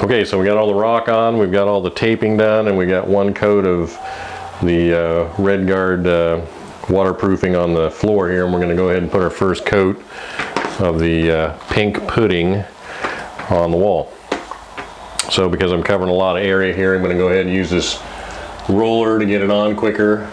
Okay, so we got all the rock on, we've got all the taping done, and we got one coat of the Red Guard waterproofing on the floor here, and we're going to go ahead and put our first coat of the pink pudding on the wall. So because I'm covering a lot of area here, I'm going to go ahead and use this roller to get it on quicker.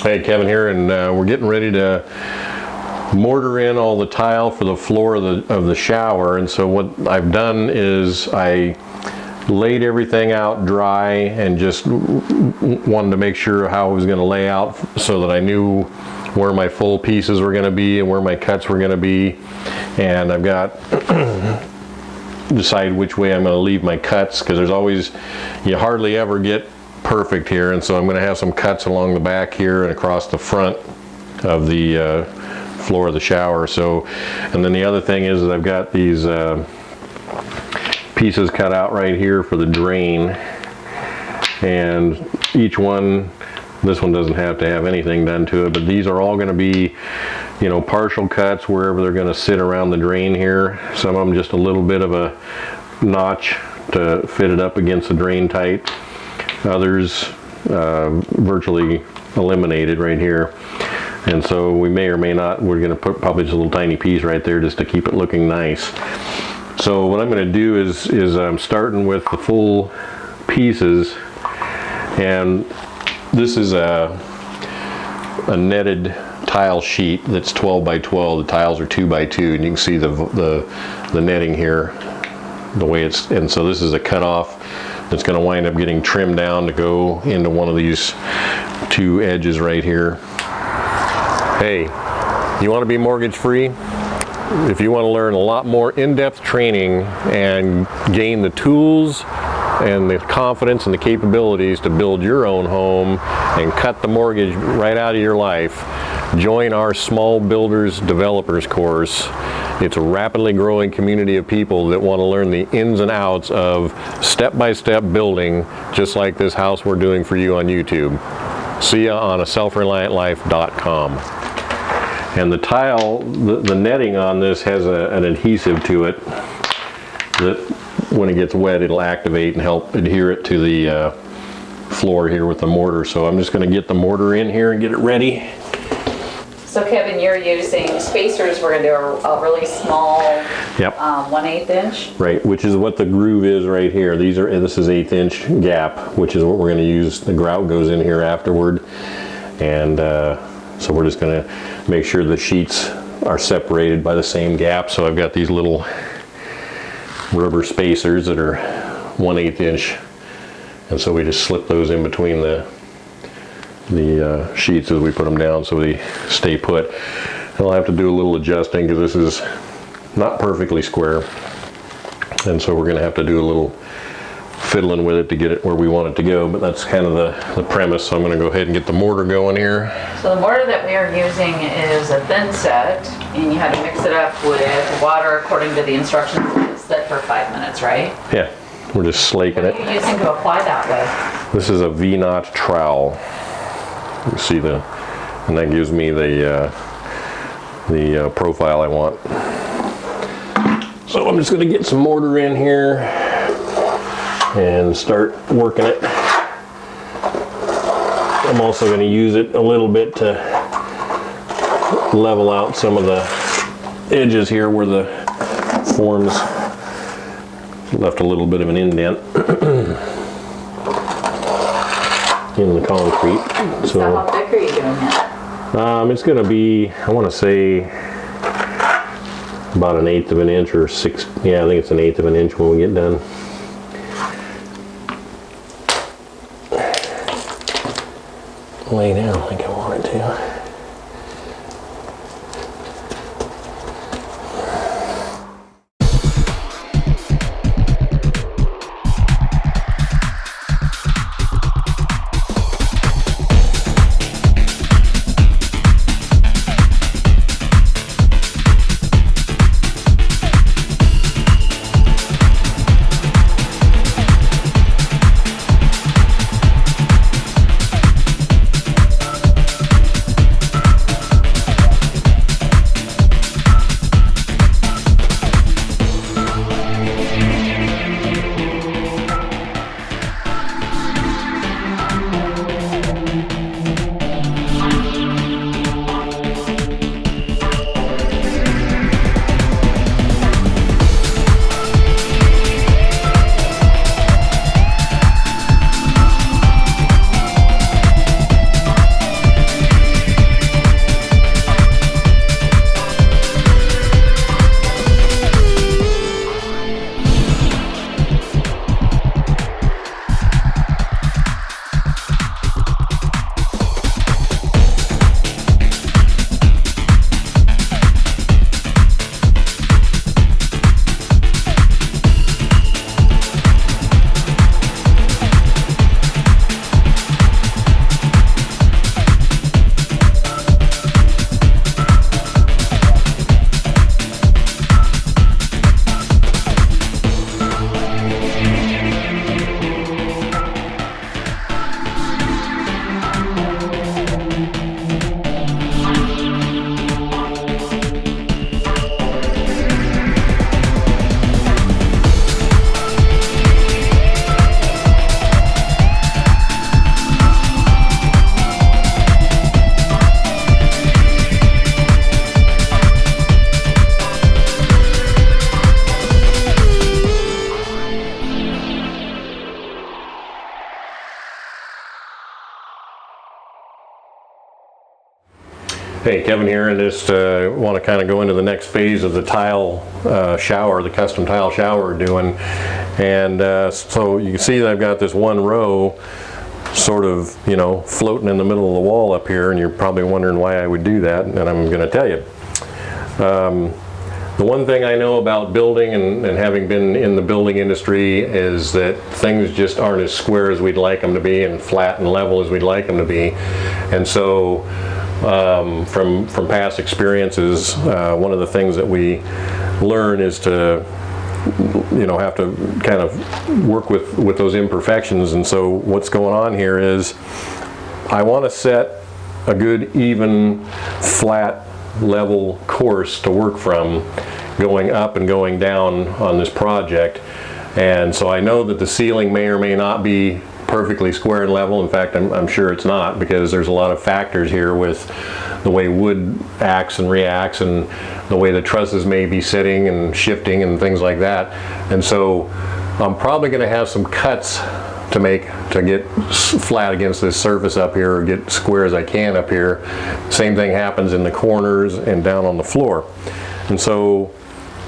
Hey, Kevin here, and we're getting ready to mortar in all the tile for the floor of the shower. And so what I've done is I laid everything out dry and just wanted to make sure how I was going to lay out so that I knew where my full pieces were going to be and where my cuts were going to be. And I've got decide which way I'm going to leave my cuts, because there's always, you hardly ever get perfect here, and so I'm going to have some cuts along the back here and across the front of the floor of the shower. So, and then the other thing is that I've got these pieces cut out right here for the drain, and each one, this one doesn't have to have anything done to it, but these are all going to be, you know, partial cuts wherever they're going to sit around the drain here. Some of them just a little bit of a notch to fit it up against the drain tight. Others virtually eliminated right here. And so we may or may not, we're going to put probably just a little tiny piece right there just to keep it looking nice. So what I'm going to do is I'm starting with the full pieces, and this is a netted tile sheet that's 12 by 12. The tiles are 2 by 2, and you can see the netting here, the way it's, and so this is a cutoff that's going to wind up getting trimmed down to go into one of these two edges right here. Hey, you want to be mortgage free? If you want to learn a lot more in-depth training and gain the tools and the confidence and the capabilities to build your own home and cut the mortgage right out of your life, join our Small Builders Developers course. It's a rapidly growing community of people that want to learn the ins and outs of step-by-step building, just like this house we're doing for you on YouTube. See ya on aselfreliantlife.com. And the tile, the netting on this has an adhesive to it that when it gets wet, it'll activate and help adhere it to the floor here with the mortar. So I'm just going to get the mortar in here and get it ready. So Kevin, you're using spacers. We're going to do a really small, yep. 1/8 inch. Right, which is what the groove is right here. This is 1/8 inch gap, which is what we're going to use. The grout goes in here afterward, and so we're just going to make sure the sheets are separated by the same gap. So I've got these little rubber spacers that are 1/8 inch, and so we just slip those in between the sheets as we put them down so they stay put. And I'll have to do a little adjusting because this is not perfectly square, and so we're going to have to do a little fiddling with it to get it where we want it to go, but that's kind of the premise. So I'm going to go ahead and get the mortar going here. So the mortar that we are using is a thin set, and you had to mix it up with water according to the instructions. It's set for 5 minutes, right? Yeah, we're just slaking it. What are you using to apply that with? This is a V-knot trowel. You see and that gives me the profile I want. So I'm just going to get some mortar in here and start working it. I'm also going to use it a little bit to level out some of the edges here where the forms left a little bit of an indent in the concrete. So how thick are you doing it? It's going to be, I want to say, about 1/8 of an inch or 6. Yeah, I think it's 1/8 of an inch when we get done. Lay down like I want it to. Hey, Kevin here, and just want to kind of go into the next phase of the tile shower, the custom tile shower we're doing. And so you can see that I've got this one row sort of, you know, floating in the middle of the wall up here, and you're probably wondering why I would do that, and I'm going to tell you. The one thing I know about building and having been in the building industry is that things just aren't as square as we'd like them to be and flat and level as we'd like them to be. And so from past experiences, one of the things that we learn is to, you know, have to kind of work with those imperfections. And so what's going on here is I want to set a good, even, flat, level course to work from, going up and going down on this project. And so I know that the ceiling may or may not be perfectly square and level. In fact, I'm sure it's not, because there's a lot of factors here with the way wood acts and reacts and the way the trusses may be sitting and shifting and things like that. And so I'm probably going to have some cuts to make to get flat against this surface up here, or get square as I can up here. Same thing happens in the corners and down on the floor. And so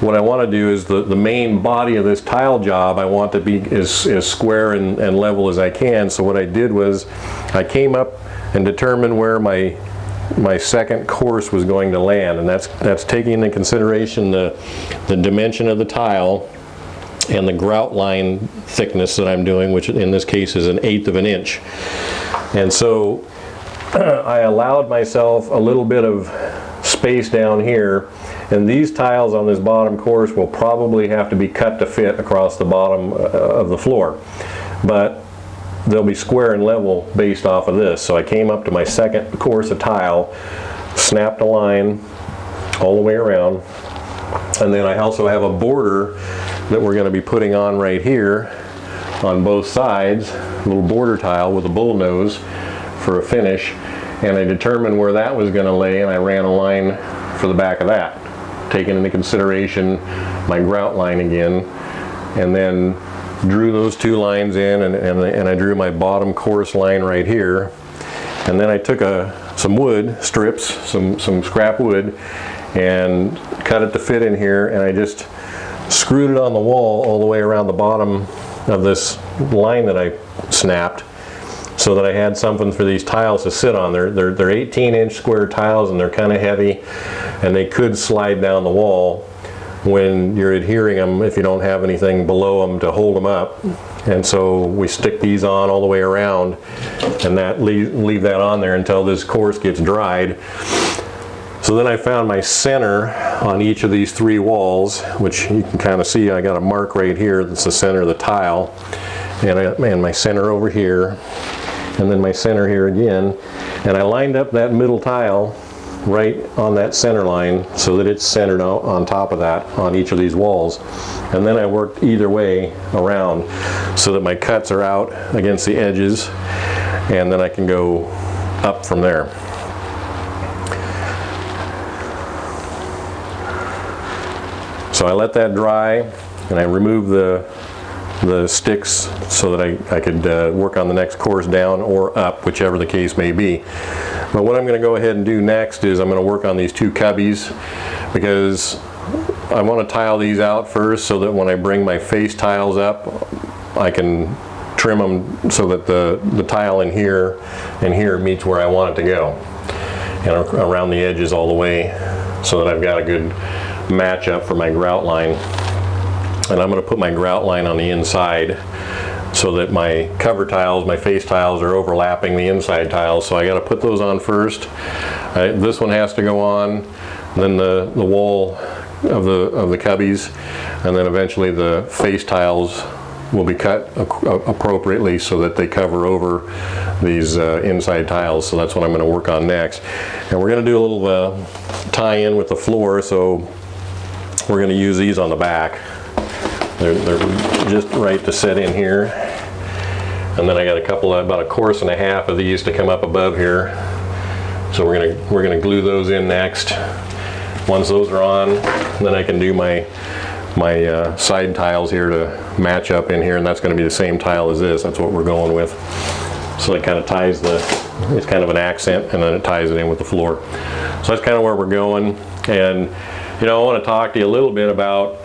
what I want to do is the main body of this tile job, I want to be as square and level as I can. So what I did was I came up and determined where my second course was going to land, and that's taking into consideration the dimension of the tile and the grout line thickness that I'm doing, which in this case is 1/8 of an inch. And so I allowed myself a little bit of space down here, and these tiles on this bottom course will probably have to be cut to fit across the bottom of the floor, but they'll be square and level based off of this. So I came up to my second course of tile, snapped a line all the way around, and then I also have a border that we're going to be putting on right here on both sides, a little border tile with a bull nose. for a finish, and I determined where that was going to lay, and I ran a line for the back of that, taking into consideration my grout line again, and then drew those 2 lines in, and I drew my bottom course line right here, and then I took some wood strips, some scrap wood, and cut it to fit in here, and I just screwed it on the wall all the way around the bottom of this line that I snapped, so that I had something for these tiles to sit on. They're 18-inch square tiles, and they're kind of heavy, and they could slide down the wall when you're adhering them if you don't have anything below them to hold them up. And so we stick these on all the way around, and that leave that on there until this course gets dried. So then I found my center on each of these 3 walls, which you can kind of see I got a mark right here. That's the center of the tile, and my center over here, and then my center here again. And I lined up that middle tile right on that center line so that it's centered on top of that on each of these walls. And then I worked either way around so that my cuts are out against the edges, and then I can go up from there. So I let that dry, and I removed the sticks so that I could work on the next course down or up, whichever the case may be. But what I'm going to go ahead and do next is I'm going to work on these 2 cubbies, because I want to tile these out first so that when I bring my face tiles up, I can trim them so that the tile in here and here meets where I want it to go, and around the edges all the way, so that I've got a good match up for my grout line. And I'm going to put my grout line on the inside so that my cover tiles, my face tiles, are overlapping the inside tiles. So I got to put those on first. This one has to go on, then the wall of the cubbies, and then eventually the face tiles will be cut appropriately so that they cover over these inside tiles. So that's what I'm going to work on next. And we're going to do a little tie-in with the floor, so we're going to use these on the back. They're just right to set in here. And then I got about a course and a half of these to come up above here. So we're gonna glue those in next. Once those are on, then I can do my side tiles here to match up in here, and that's going to be the same tile as this. That's what we're going with. So it kind of ties it's kind of an accent, and then it ties it in with the floor. So that's kind of where we're going. And I want to talk to you a little bit about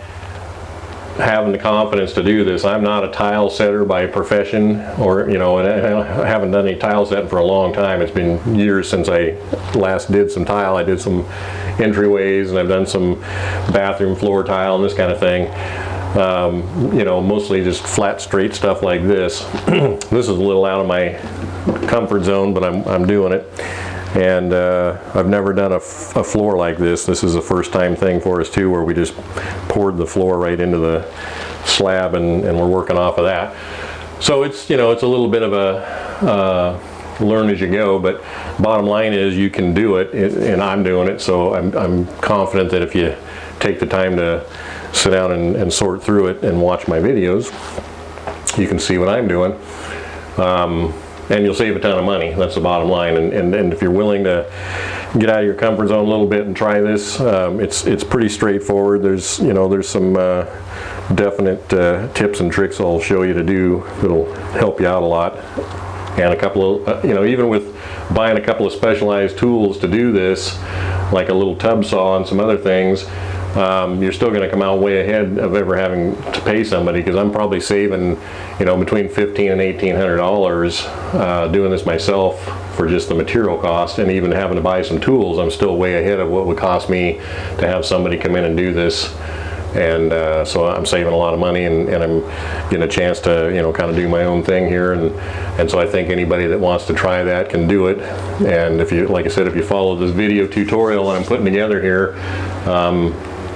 having the confidence to do this. I'm not a tile setter by profession, or I haven't done any tile setting for a long time. It's been years since I last did some tile. I did some entryways, and I've done some bathroom floor tile and this kind of thing. Mostly just flat, straight stuff like this. This is a little out of my comfort zone, but I'm doing it. And I've never done a floor like this. This is a first time thing for us too, where we just poured the floor right into the slab, and we're working off of that. So it's a little bit of a learn as you go, but bottom line is you can do it, and I'm doing it. So I'm confident that if you take the time to sit down and sort through it and watch my videos, you can see what I'm doing. And you'll save a ton of money. That's the bottom line. And if you're willing to get out of your comfort zone a little bit and try this, it's pretty straightforward. There's some definite tips and tricks I'll show you to do that'll help you out a lot. And a couple of even with buying a couple of specialized tools to do this, like a little tub saw and some other things, you're still going to come out way ahead of ever having to pay somebody, because I'm probably saving between $1,500 and $1,800 doing this myself for just the material cost, and even having to buy some tools. I'm still way ahead of what would cost me to have somebody come in and do this. And so I'm saving a lot of money, and I'm getting a chance to kind of do my own thing here, and so I think anybody that wants to try that can do it. And if you, like I said, if you follow this video tutorial I'm putting together here,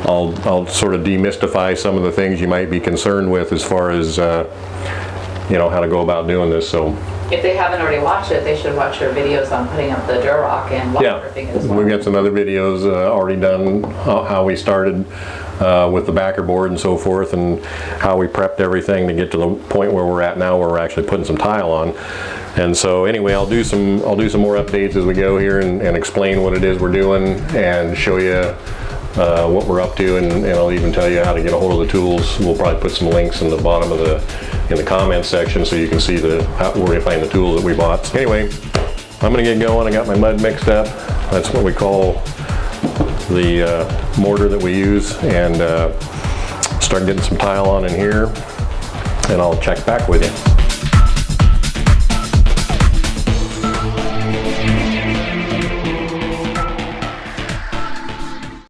I'll sort of demystify some of the things you might be concerned with as far as how to go about doing this. So if they haven't already watched it, they should watch your videos on putting up the Durock and waterproofing as well. We've got some other videos already done, how we started with the backer board and so forth, and how we prepped everything to get to the point where we're at now, where we're actually putting some tile on. And so anyway, I'll do some more updates as we go here, and explain what it is we're doing, and show you what we're up to, and I'll even tell you how to get a hold of the tools. We'll probably put some links in the bottom of in the comments section, so you can see where you find the tools that we bought. Anyway, I'm gonna get going. I got my mud mixed up. That's what we call the mortar that we use, and start getting some tile on in here, and I'll check back with you.